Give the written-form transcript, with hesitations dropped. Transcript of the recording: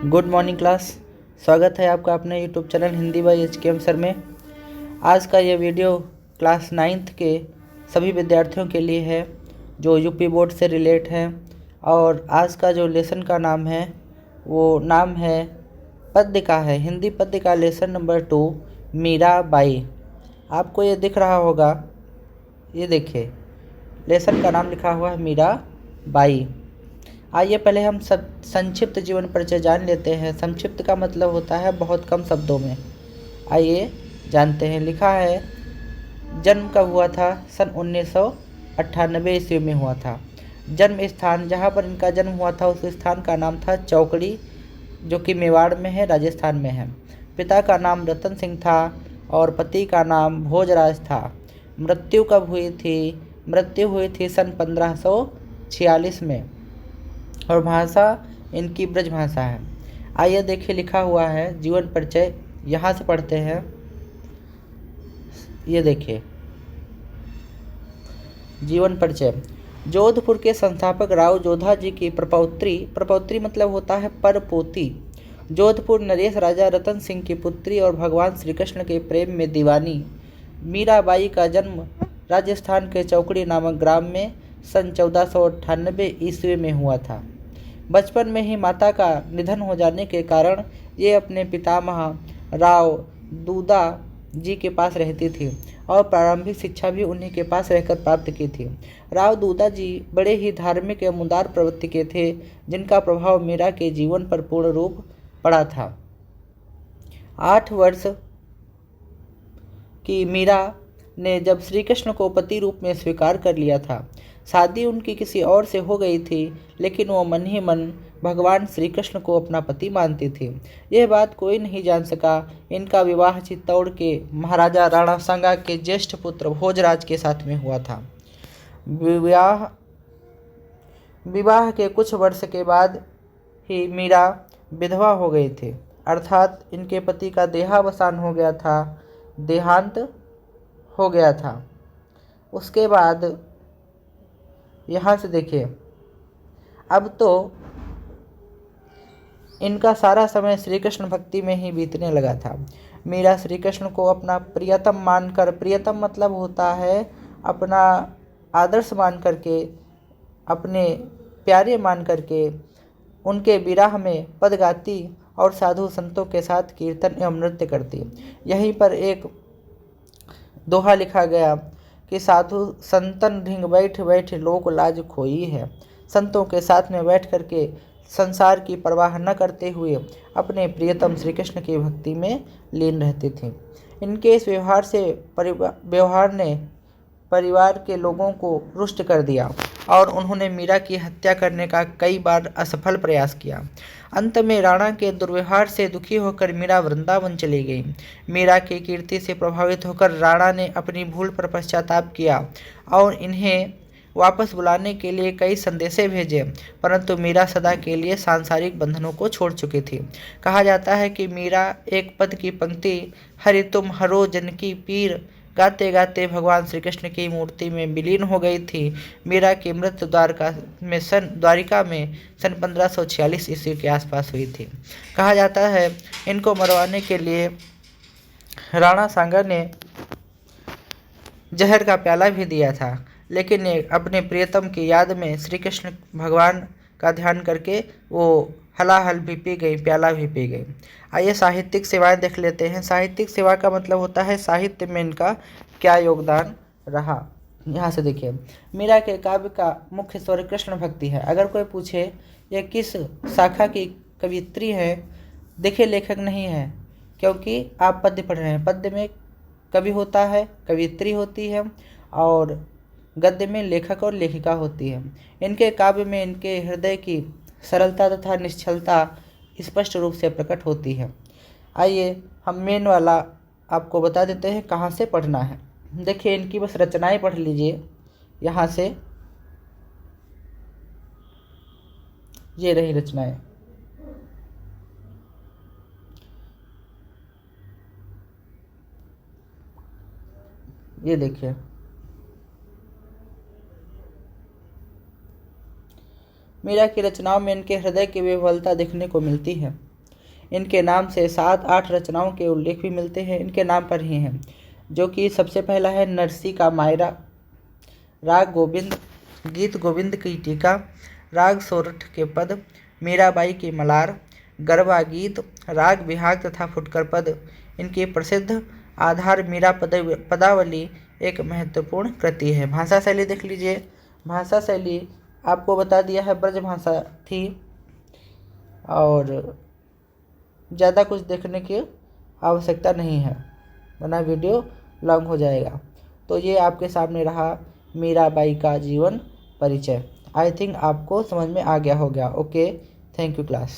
Good morning class. स्वागत है आपका अपने YouTube channel Hindi by HKM sir में। आज का ये वीडियो क्लास 9th के सभी विद्यार्थियों के लिए है जो यूपी बोर्ड से रिलेट है। और आज का जो लेसन का नाम है वो नाम है पद्य का है, हिंदी पद्य का लेसन नंबर 2 मीरा बाई। आपको ये दिख रहा होगा, ये देखिए लेसन का नाम लिखा हुआ है मीरा बाई। आइए पहले हम सब संक्षिप्त जीवन परिचय जान लेते हैं। संक्षिप्त का मतलब होता है बहुत कम शब्दों में। आइए जानते हैं। लिखा है जन्म कब हुआ था? सन 1998 ईस्वी में हुआ था। जन्म स्थान जहाँ पर इनका जन्म हुआ था उस स्थान का नाम था चौकड़ी, जो कि मेवाड़ में है, राजस्थान में है। पिता का नाम रतन सिंह था और पति का नाम भोजराज था। मृत्यु कब हुई थी? मृत्यु हुई थी सन 1546 में और भाषा इनकी ब्रज भाषा है। आइए देखिए लिखा हुआ है जीवन परिचय, यहाँ से पढ़ते हैं। ये देखिए जीवन परिचय। जोधपुर के संस्थापक राव जोधा जी की प्रपौत्री मतलब होता है परपोती। जोधपुर नरेश राजा रतन सिंह की पुत्री और भगवान श्री कृष्ण के प्रेम में दीवानी मीराबाई का जन्म राजस्थान के चौकड़ी नामक ग्राम में सन 1498 ईस्वी में हुआ था। बचपन में ही माता का निधन हो जाने के कारण ये अपने पितामह राव दूदा जी के पास रहती थी और प्रारंभिक शिक्षा भी उन्हीं के पास रहकर प्राप्त की थी। राव दूदा जी बड़े ही धार्मिक एवं उदार प्रवृत्ति के थे, जिनका प्रभाव मीरा के जीवन पर पूर्ण रूप पड़ा था। 8 वर्ष की मीरा ने जब श्री कृष्ण को पति रूप में स्वीकार कर लिया था। शादी उनकी किसी और से हो गई थी, लेकिन वो मन ही मन भगवान श्री कृष्ण को अपना पति मानती थी। यह बात कोई नहीं जान सका। इनका विवाह चित्तौड़ के महाराजा राणा सांगा के ज्येष्ठ पुत्र भोजराज के साथ में हुआ था। विवाह के कुछ वर्ष के बाद ही मीरा विधवा हो गई थी, अर्थात इनके पति का देहांत हो गया था। उसके बाद यहाँ से देखिए, अब तो इनका सारा समय श्री कृष्ण भक्ति में ही बीतने लगा था। मीरा श्री कृष्ण को अपना प्रियतम मानकर, प्रियतम मतलब होता है अपना आदर्श मान करके, अपने प्यारे मान करके उनके विरह में पद गाती और साधु संतों के साथ कीर्तन एवं नृत्य करती। यहीं पर एक दोहा लिखा गया कि साधु संतन ढिंग बैठ बैठ लोक लाज खोई है। संतों के साथ में बैठ करके संसार की परवाह न करते हुए अपने प्रियतम श्री कृष्ण की भक्ति में लीन रहती थी। इनके इस व्यवहार ने परिवार के लोगों को रुष्ट कर दिया और उन्होंने मीरा की हत्या करने का कई बार असफल प्रयास किया। अंत में राणा के दुर्व्यवहार से दुखी होकर मीरा वृंदावन चली गई। मीरा की कीर्ति से प्रभावित होकर राणा ने अपनी भूल पर पश्चाताप किया और इन्हें वापस बुलाने के लिए कई संदेशे भेजे, परंतु मीरा सदा के लिए सांसारिक बंधनों को छोड़ चुकी थी। कहा जाता है कि मीरा एक पद की पंक्ति हरि तुम हरो जनकी पीर गाते गाते भगवान श्री कृष्ण की मूर्ति में विलीन हो गई थी। मीरा की मृत्यु द्वारिका में सन 1546 ईस्वी के आसपास हुई थी। कहा जाता है इनको मरवाने के लिए राणा सांगा ने जहर का प्याला भी दिया था, लेकिन अपने प्रियतम की याद में श्री कृष्ण भगवान का ध्यान करके वो हलाहल भी पी गई, प्याला भी पी गई। आइए साहित्यिक सेवाएं देख लेते हैं। साहित्यिक सेवा का मतलब होता है साहित्य में इनका क्या योगदान रहा। यहाँ से देखिए, मीरा के काव्य का मुख्य स्वर कृष्ण भक्ति है। अगर कोई पूछे यह किस शाखा की कवियत्री है, देखिए लेखक नहीं है, क्योंकि आप पद्य पढ़ रहे हैं। पद्य में कवि होता है, कवियत्री होती है और गद्य में लेखक और लेखिका होती है। इनके काव्य में इनके हृदय की सरलता तथा निश्चलता स्पष्ट रूप से प्रकट होती है। आइए हम मेन वाला आपको बता देते हैं कहाँ से पढ़ना है। देखिए इनकी बस रचनाएं पढ़ लीजिए। यहाँ से ये रही रचनाएं। ये देखिए, मीरा की रचनाओं में इनके हृदय की विह्वलता देखने को मिलती है। इनके नाम से 7-8 रचनाओं के उल्लेख भी मिलते हैं, इनके नाम पर ही हैं, जो कि सबसे पहला है नरसी का मायरा, राग गोविंद, गीत गोविंद की टीका, राग सोरठ के पद, मीराबाई की मलार, गरबा गीत, राग बिहाग तथा फुटकर पद। इनकी प्रसिद्ध आधार मीरा पदावली एक महत्वपूर्ण कृति है। भाषा शैली देख लीजिए। भाषा शैली आपको बता दिया है, ब्रज भाषा थी और ज़्यादा कुछ देखने की आवश्यकता नहीं है, वरना वीडियो लॉन्ग हो जाएगा। तो ये आपके सामने रहा मीराबाई का जीवन परिचय। आई थिंक आपको समझ में आ गया होगा। Okay, thank you class.